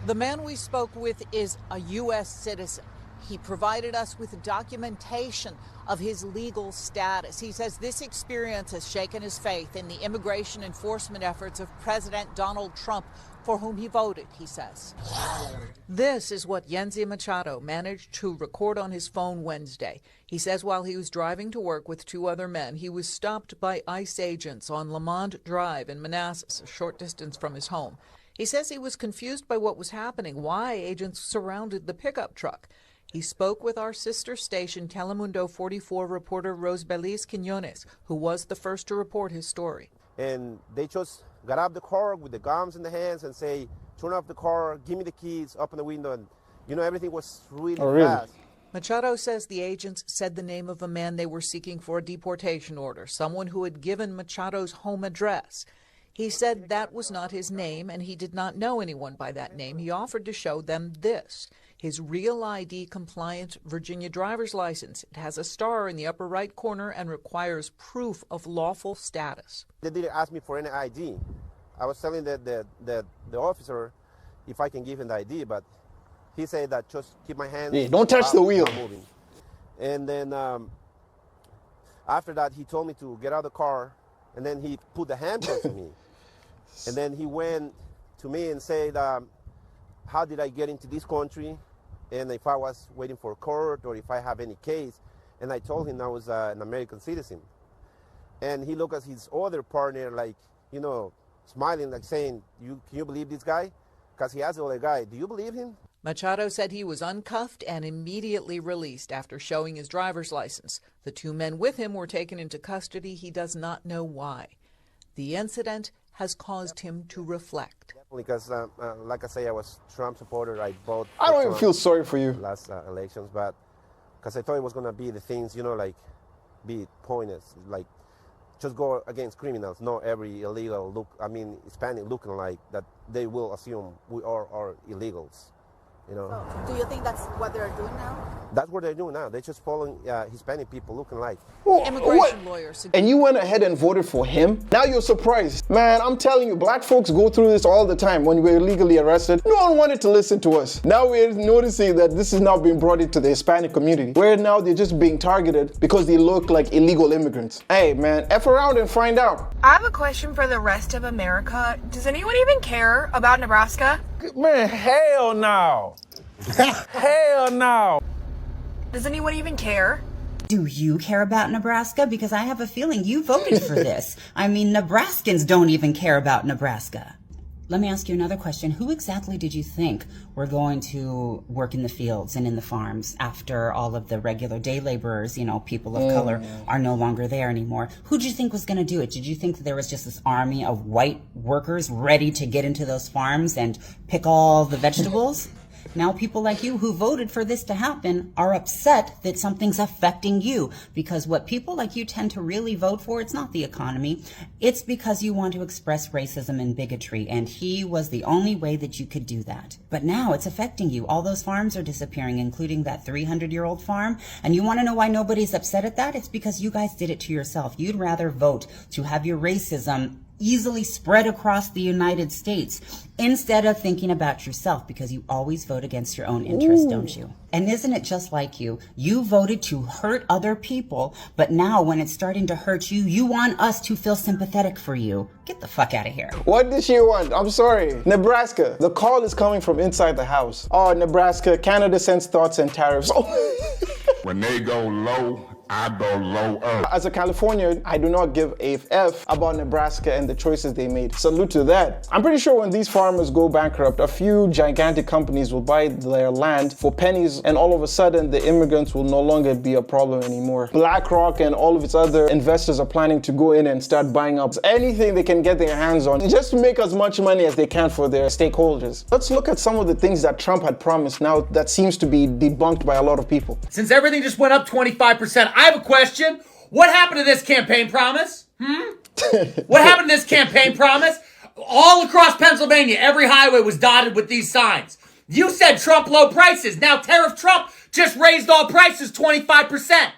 The man we spoke with is a U.S. citizen. He provided us with documentation of his legal status. He says this experience has shaken his faith in the immigration enforcement efforts of President Donald Trump, for whom he voted, he says. This is what Yenzi Machado managed to record on his phone Wednesday. He says while he was driving to work with two other men, he was stopped by ICE agents on Lamont Drive in Manassas, a short distance from his home. He says he was confused by what was happening, why agents surrounded the pickup truck. He spoke with our sister station Telemundo 44 reporter Rosbelis Quinones, who was the first to report his story. And they just got out of the car with the guns in the hands and say, turn off the car, give me the keys, open the window. And, everything was really fast. Machado says the agents said the name of a man they were seeking for a deportation order, someone who had given Machado's home address. He said that was not his name, and he did not know anyone by that name. He offered to show them this, his real ID compliant Virginia driver's license. It has a star in the upper right corner and requires proof of lawful status. They didn't ask me for any ID. I was telling the officer if I can give him the ID, but he said that just keep my hands. Yeah, don't touch the wheel. Moving. And then after that, he told me to get out of the car, and then he put the handcuffs on me. And then he went to me and said, how did I get into this country? And if I was waiting for court or if I have any case. And I told him I was an American citizen. And he looked at his other partner like, smiling, like saying, can you believe this guy? Because he asked the other guy, do you believe him? Machado said he was uncuffed and immediately released after showing his driver's license. The two men with him were taken into custody. He does not know why. The incident has caused him to reflect. Because, like I say, I was Trump supporter. I voted. I don't even feel sorry for you. Last elections, but because I thought it was going to be the things, be pointless, like just go against criminals. Not every illegal Hispanic looking like that. They will assume we are illegals. So, do you think that's what they're doing now? That's what they're doing now. They're just following Hispanic people looking like. Immigration lawyers. And you went ahead and voted for him? Now you're surprised. Man, I'm telling you, black folks go through this all the time when we're illegally arrested. No one wanted to listen to us. Now we're noticing that this is now being brought into the Hispanic community, where now they're just being targeted because they look like illegal immigrants. Hey, man, F around and find out. I have a question for the rest of America. Does anyone even care about Nebraska? Man, hell no. Hell no. Does anyone even care? Do you care about Nebraska? Because I have a feeling you voted for this. I mean, Nebraskans don't even care about Nebraska. Let me ask you another question. Who exactly did you think were going to work in the fields and in the farms after all of the regular day laborers, people of color, are no longer there anymore? Who did you think was going to do it? Did you think that there was just this army of white workers ready to get into those farms and pick all the vegetables? Now people like you who voted for this to happen are upset that something's affecting you, because what people like you tend to really vote for, it's not the economy. It's because you want to express racism and bigotry, and he was the only way that you could do that. But now it's affecting you. All those farms are disappearing, including that 300-year-old farm. And you want to know why nobody's upset at that? It's because you guys did it to yourself. You'd rather vote to have your racism easily spread across the United States instead of thinking about yourself, because you always vote against your own interests, don't you? And isn't it just like you? You voted to hurt other people, but now when it's starting to hurt you, you want us to feel sympathetic for you. Get the fuck out of here. What did she want? I'm sorry. Nebraska. The call is coming from inside the house. Oh, Nebraska, Canada sends thoughts and tariffs. When they go low, I go lower. As a Californian, I do not give a F about Nebraska and the choices they made. Salute to that. I'm pretty sure when these farmers go bankrupt, a few gigantic companies will buy their land for pennies, and all of a sudden the immigrants will no longer be a problem anymore. BlackRock and all of its other investors are planning to go in and start buying up anything they can get their hands on just to make as much money as they can for their stakeholders. Let's look at some of the things that Trump had promised now that seems to be debunked by a lot of people. Since everything just went up 25%, I have a question. What happened to this campaign promise? What happened to this campaign promise? All across Pennsylvania, every highway was dotted with these signs. You said Trump low prices. Now Tariff Trump just raised all prices 25%.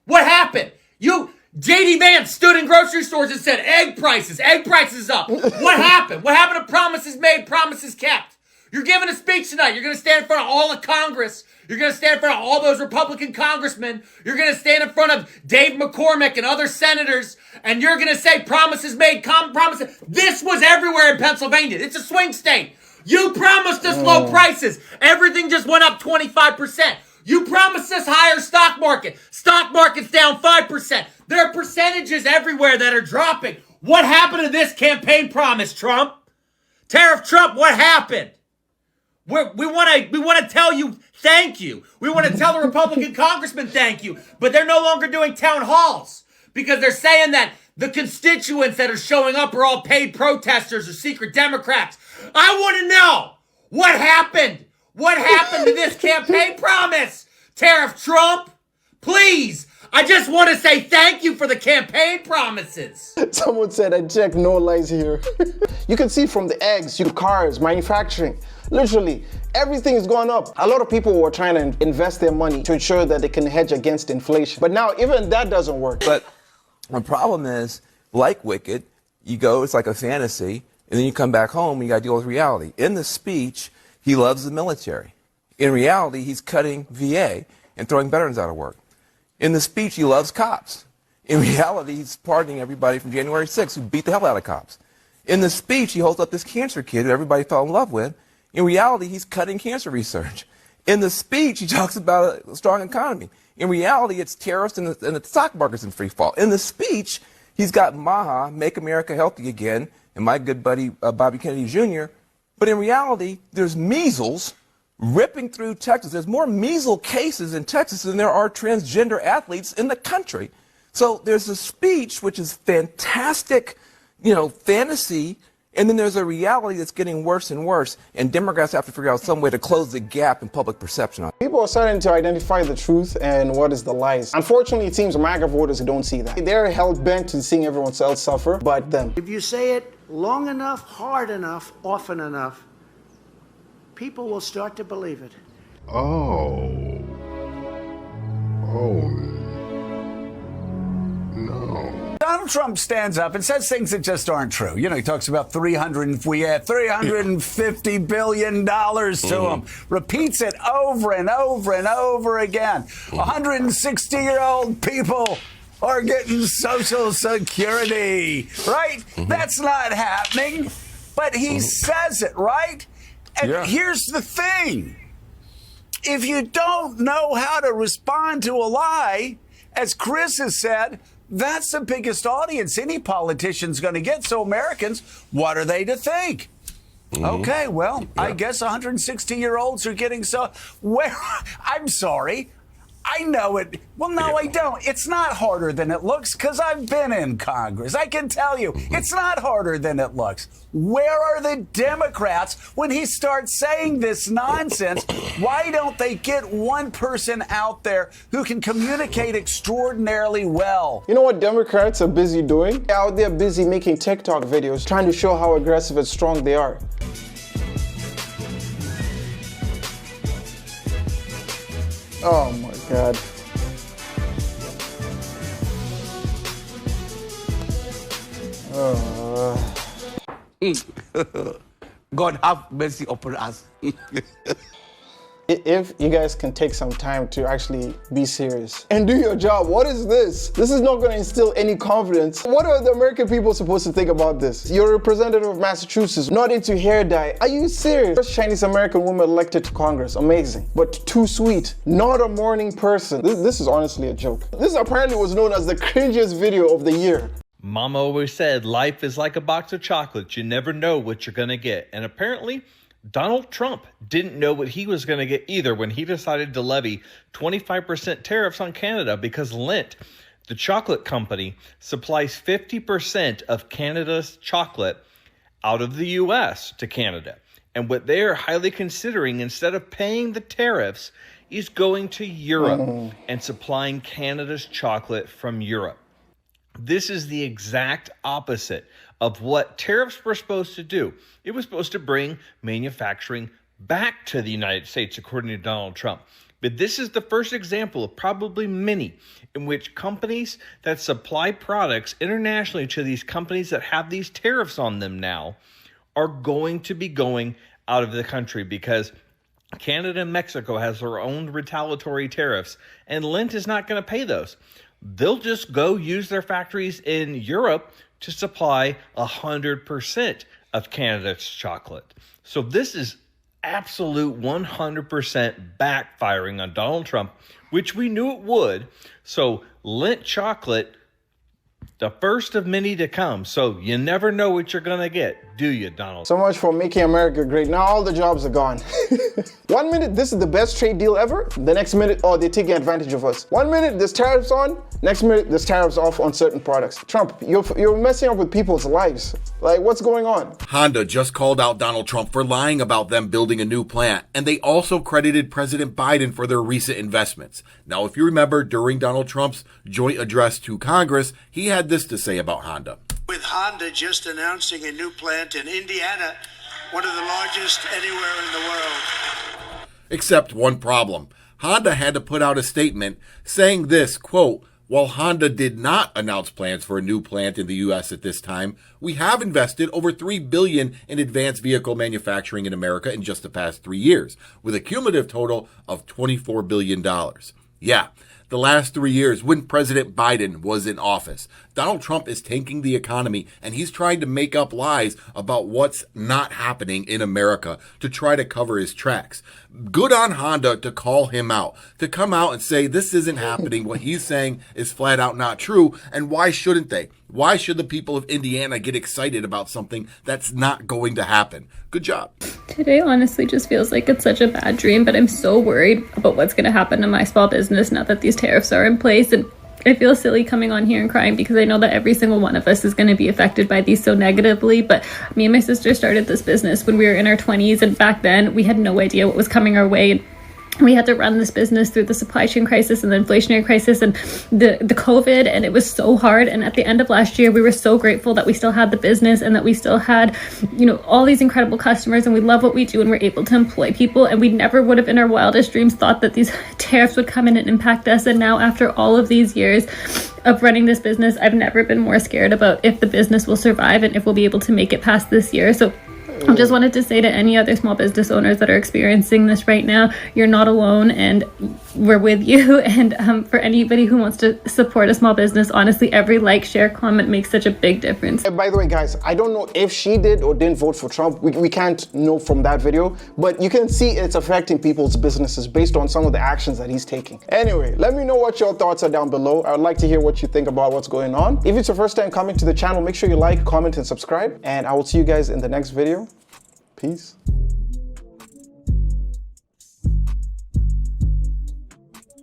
What happened? J.D. Vance stood in grocery stores and said egg prices up. What happened? What happened to promises made, promises kept? You're giving us speech tonight. You're going to stand in front of all of Congress. You're going to stand in front of all those Republican congressmen. You're going to stand in front of Dave McCormick and other senators, and you're going to say promises made, promises. This was everywhere in Pennsylvania. It's a swing state. You promised us low prices. Everything just went up 25%. You promised us higher stock market. Stock market's down 5%. There are percentages everywhere that are dropping. What happened to this campaign promise, Trump? Tariff Trump, what happened? We want to tell you thank you. We want to tell the Republican congressmen thank you. But they're no longer doing town halls because they're saying that the constituents that are showing up are all paid protesters or secret Democrats. I want to know what happened. What happened to this campaign promise? Tariff Trump, please. I just want to say thank you for the campaign promises. Someone said, I checked, no lies here. You can see from the eggs, cars, manufacturing, literally everything is going up. A lot of people were trying to invest their money to ensure that they can hedge against inflation. But now even that doesn't work. But the problem is, like Wicked, you go, it's like a fantasy, and then you come back home and you got to deal with reality. In the speech, he loves the military. In reality, he's cutting VA and throwing veterans out of work. In the speech, he loves cops. In reality, he's pardoning everybody from January 6th who beat the hell out of cops. In the speech, he holds up this cancer kid that everybody fell in love with. In reality, he's cutting cancer research. In the speech, he talks about a strong economy. In reality, it's tariffs and the stock market's in free fall. In the speech, he's got MAGA, Make America Healthy Again, and my good buddy Bobby Kennedy Jr. But in reality, there's measles ripping through Texas. There's more measles cases in Texas than there are transgender athletes in the country. So there's a speech which is fantastic, fantasy, and then there's a reality that's getting worse and worse, and Democrats have to figure out some way to close the gap in public perception on it. People are starting to identify the truth and what is the lies. Unfortunately, it seems MAGA voters don't see that. They're hell-bent to seeing everyone else suffer, but them. If you say it long enough, hard enough, often enough, people will start to believe it. Oh no. Donald Trump stands up and says things that just aren't true. He talks about $350 billion to him. Repeats it over and over and over again. 160-year-old people are getting Social Security, right? That's not happening. But he says it, right? And here's the thing. If you don't know how to respond to a lie, as Chris has said, that's the biggest audience any politician's going to get. So Americans, what are they to think? Okay, well, I guess 160-year-olds are getting I'm sorry. I know it. Well, no, I don't. It's not harder than it looks because I've been in Congress. I can tell you, it's not harder than it looks. Where are the Democrats when he starts saying this nonsense? Why don't they get one person out there who can communicate extraordinarily well? You know what Democrats are busy doing? They're out there busy making TikTok videos, trying to show how aggressive and strong they are. Oh my God. God have mercy upon us. If you guys can take some time to actually be serious and do your job, what is this? This is not going to instill any confidence. What are the American people supposed to think about this? You're a representative of Massachusetts, not into hair dye. Are you serious? First Chinese American woman elected to Congress. Amazing. But too sweet. Not a morning person. This is honestly a joke. This apparently was known as the cringiest video of the year. Mama always said life is like a box of chocolates. You never know what you're going to get. And apparently, Donald Trump didn't know what he was going to get either when he decided to levy 25% tariffs on Canada because Lindt, the chocolate company, supplies 50% of Canada's chocolate out of the U.S. to Canada. And what they are highly considering, instead of paying the tariffs, is going to Europe and supplying Canada's chocolate from Europe. This is the exact opposite of what tariffs were supposed to do. It was supposed to bring manufacturing back to the United States, according to Donald Trump. But this is the first example of probably many in which companies that supply products internationally to these companies that have these tariffs on them now are going to be going out of the country because Canada and Mexico has their own retaliatory tariffs, and Lindt is not going to pay those. They'll just go use their factories in Europe to supply 100% of Canada's chocolate. So this is absolute 100% backfiring on Donald Trump, which we knew it would. So Lindt chocolate, the first of many to come. So you never know what you're going to get, do you, Donald? So much for making America great. Now all the jobs are gone. 1 minute, this is the best trade deal ever. The next minute, oh, they're taking advantage of us. 1 minute, there's tariffs on. Next minute, there's tariffs off on certain products. Trump, you're messing up with people's lives. Like, what's going on? Honda just called out Donald Trump for lying about them building a new plant, and they also credited President Biden for their recent investments. Now, if you remember, during Donald Trump's joint address to Congress, he had this to say about Honda. With Honda just announcing a new plant in Indiana, one of the largest anywhere in the world. Except one problem. Honda had to put out a statement saying this, quote, "While Honda did not announce plans for a new plant in the U.S. at this time, we have invested over $3 billion in advanced vehicle manufacturing in America in just the past 3 years, with a cumulative total of $24 billion. Yeah, the last 3 years when President Biden was in office. Donald Trump is tanking the economy, and he's trying to make up lies about what's not happening in America to try to cover his tracks. Good on Honda to call him out, to come out and say this isn't happening. What he's saying is flat out not true. And why shouldn't they? Why should the people of Indiana get excited about something that's not going to happen? Good job. Today honestly just feels like it's such a bad dream, but I'm so worried about what's going to happen to my small business now that these tariffs are in place. And I feel silly coming on here and crying because I know that every single one of us is going to be affected by these so negatively. But me and my sister started this business when we were in our 20s, and back then we had no idea what was coming our way. We had to run this business through the supply chain crisis and the inflationary crisis and the COVID, and it was so hard. And at the end of last year, we were so grateful that we still had the business and that we still had, all these incredible customers, and we love what we do and we're able to employ people. And we never would have in our wildest dreams thought that these tariffs would come in and impact us. And now after all of these years of running this business, I've never been more scared about if the business will survive and if we'll be able to make it past this year. So I just wanted to say to any other small business owners that are experiencing this right now, you're not alone and we're with you. And for anybody who wants to support a small business, honestly, every like, share, comment makes such a big difference. And by the way, guys, I don't know if she did or didn't vote for Trump. We can't know from that video, but you can see it's affecting people's businesses based on some of the actions that he's taking. Anyway, let me know what your thoughts are down below. I would like to hear what you think about what's going on. If it's your first time coming to the channel, make sure you like, comment, and subscribe. And I will see you guys in the next video. Peace.